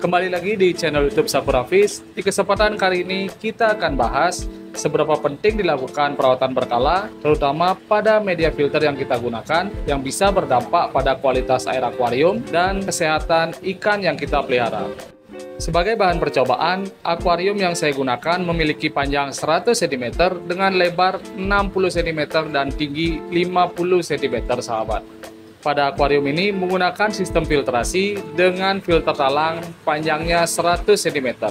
Kembali lagi di channel YouTube Sakura Fish. Di kesempatan kali ini kita akan bahas seberapa penting dilakukan perawatan berkala, terutama pada media filter yang kita gunakan, yang bisa berdampak pada kualitas air akuarium dan kesehatan ikan yang kita pelihara. Sebagai bahan percobaan, akuarium yang saya gunakan memiliki panjang 100 cm dengan lebar 60 cm dan tinggi 50 cm, sahabat. Pada akuarium ini menggunakan sistem filtrasi dengan filter talang panjangnya 100 cm.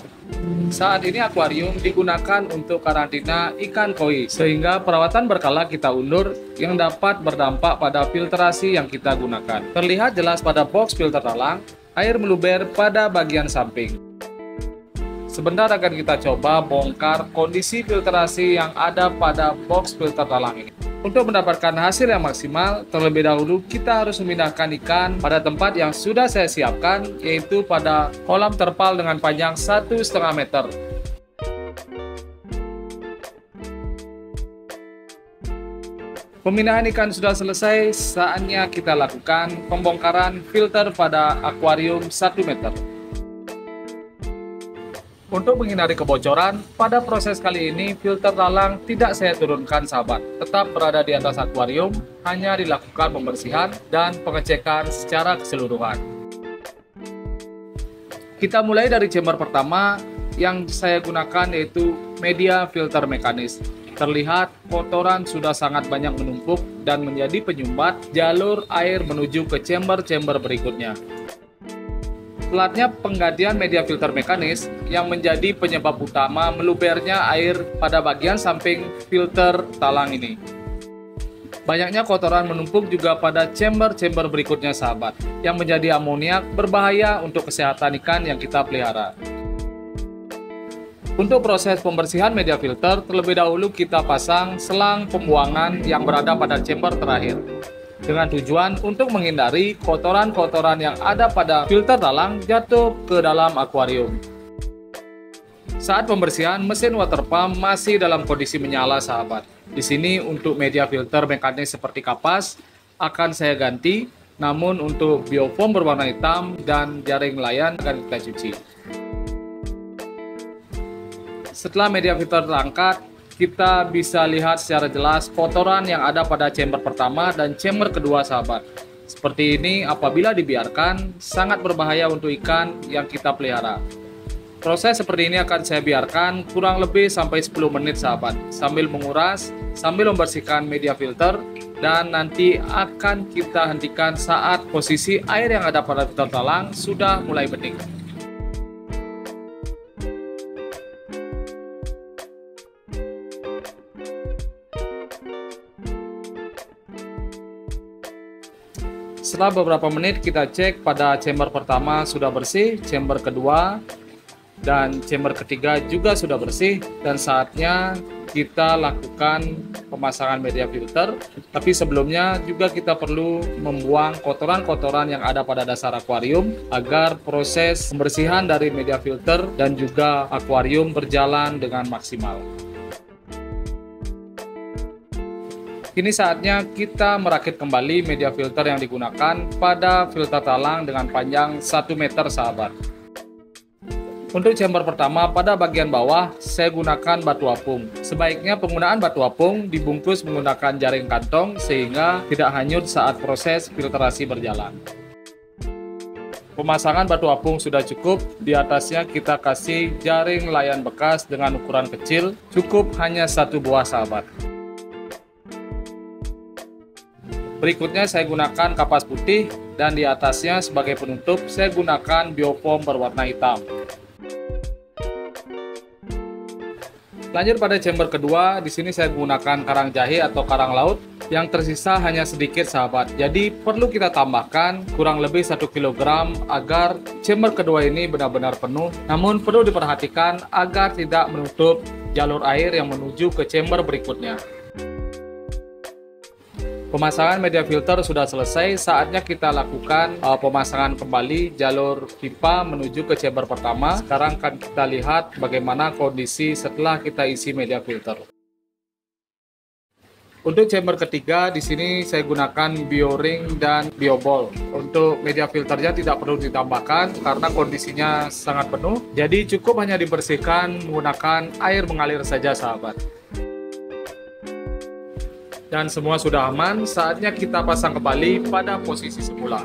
Saat ini akuarium digunakan untuk karantina ikan koi, sehingga perawatan berkala kita undur yang dapat berdampak pada filtrasi yang kita gunakan. Terlihat jelas pada box filter talang, air meluber pada bagian samping. Sebentar akan kita coba bongkar kondisi filtrasi yang ada pada box filter talang ini. Untuk mendapatkan hasil yang maksimal, terlebih dahulu kita harus memindahkan ikan pada tempat yang sudah saya siapkan, yaitu pada kolam terpal dengan panjang 1,5 meter. Pemindahan ikan sudah selesai, saatnya kita lakukan pembongkaran filter pada akuarium 1 meter. Untuk menghindari kebocoran, pada proses kali ini filter talang tidak saya turunkan, sahabat. Tetap berada di atas akuarium, hanya dilakukan pembersihan dan pengecekan secara keseluruhan. Kita mulai dari chamber pertama yang saya gunakan, yaitu media filter mekanis. Terlihat kotoran sudah sangat banyak menumpuk dan menjadi penyumbat jalur air menuju ke chamber-chamber berikutnya. Telatnya penggantian media filter mekanis yang menjadi penyebab utama melubernya air pada bagian samping filter talang ini. Banyaknya kotoran menumpuk juga pada chamber-chamber berikutnya, sahabat, yang menjadi amoniak berbahaya untuk kesehatan ikan yang kita pelihara. Untuk proses pembersihan media filter, terlebih dahulu kita pasang selang pembuangan yang berada pada chamber terakhir, dengan tujuan untuk menghindari kotoran-kotoran yang ada pada filter talang jatuh ke dalam akuarium. Saat pembersihan, mesin water pump masih dalam kondisi menyala, sahabat. Di sini untuk media filter mekanis seperti kapas akan saya ganti, namun untuk biofoam berwarna hitam dan jaring nelayan akan kita cuci. Setelah media filter terangkat, kita bisa lihat secara jelas kotoran yang ada pada chamber pertama dan chamber kedua, sahabat. Seperti ini apabila dibiarkan sangat berbahaya untuk ikan yang kita pelihara. Proses seperti ini akan saya biarkan kurang lebih sampai 10 menit, sahabat, sambil menguras, sambil membersihkan media filter, dan nanti akan kita hentikan saat posisi air yang ada pada filter talang sudah mulai bening. Setelah beberapa menit kita cek pada chamber pertama sudah bersih, chamber kedua dan chamber ketiga juga sudah bersih, dan saatnya kita lakukan pemasangan media filter. Tapi sebelumnya juga kita perlu membuang kotoran-kotoran yang ada pada dasar akuarium agar proses pembersihan dari media filter dan juga akuarium berjalan dengan maksimal. Kini saatnya kita merakit kembali media filter yang digunakan pada filter talang dengan panjang 1 meter, sahabat. Untuk chamber pertama pada bagian bawah saya gunakan batu apung. Sebaiknya penggunaan batu apung dibungkus menggunakan jaring kantong sehingga tidak hanyut saat proses filtrasi berjalan. Pemasangan batu apung sudah cukup, di atasnya kita kasih jaring nelayan bekas dengan ukuran kecil, cukup hanya 1 buah, sahabat. Berikutnya saya gunakan kapas putih dan di atasnya sebagai penutup saya gunakan biofoam berwarna hitam. Lanjut pada chamber kedua, di sini saya gunakan karang jahe atau karang laut yang tersisa hanya sedikit, sahabat. Jadi perlu kita tambahkan kurang lebih 1 kg agar chamber kedua ini benar-benar penuh. Namun perlu diperhatikan agar tidak menutup jalur air yang menuju ke chamber berikutnya. Pemasangan media filter sudah selesai, saatnya kita lakukan pemasangan kembali jalur pipa menuju ke chamber pertama. Sekarang akan kita lihat bagaimana kondisi setelah kita isi media filter. Untuk chamber ketiga, di sini saya gunakan BioRing dan BioBall. Untuk media filternya tidak perlu ditambahkan karena kondisinya sangat penuh. Jadi cukup hanya dibersihkan menggunakan air mengalir saja, sahabat. Dan semua sudah aman, saatnya kita pasang kembali pada posisi semula.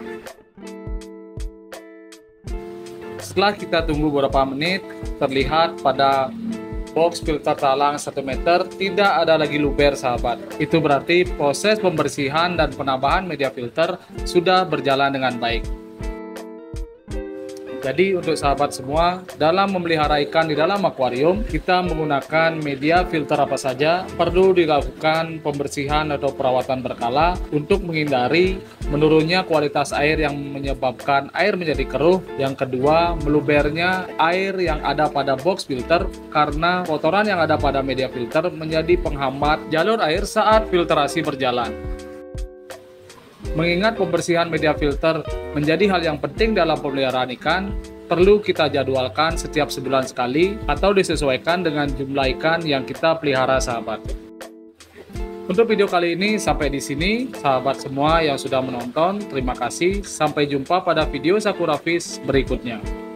Setelah kita tunggu beberapa menit, terlihat pada box filter talang 1 meter tidak ada lagi luber, sahabat. Itu berarti proses pembersihan dan penambahan media filter sudah berjalan dengan baik. Jadi untuk sahabat semua, dalam memelihara ikan di dalam akuarium, kita menggunakan media filter apa saja, perlu dilakukan pembersihan atau perawatan berkala untuk menghindari menurunnya kualitas air yang menyebabkan air menjadi keruh. Yang kedua, melubernya air yang ada pada box filter karena kotoran yang ada pada media filter menjadi penghambat jalur air saat filtrasi berjalan. Mengingat pembersihan media filter menjadi hal yang penting dalam pemeliharaan ikan, perlu kita jadwalkan setiap sebulan sekali atau disesuaikan dengan jumlah ikan yang kita pelihara, sahabat. Untuk video kali ini sampai di sini, sahabat semua yang sudah menonton, terima kasih. Sampai jumpa pada video Sakura Fish berikutnya.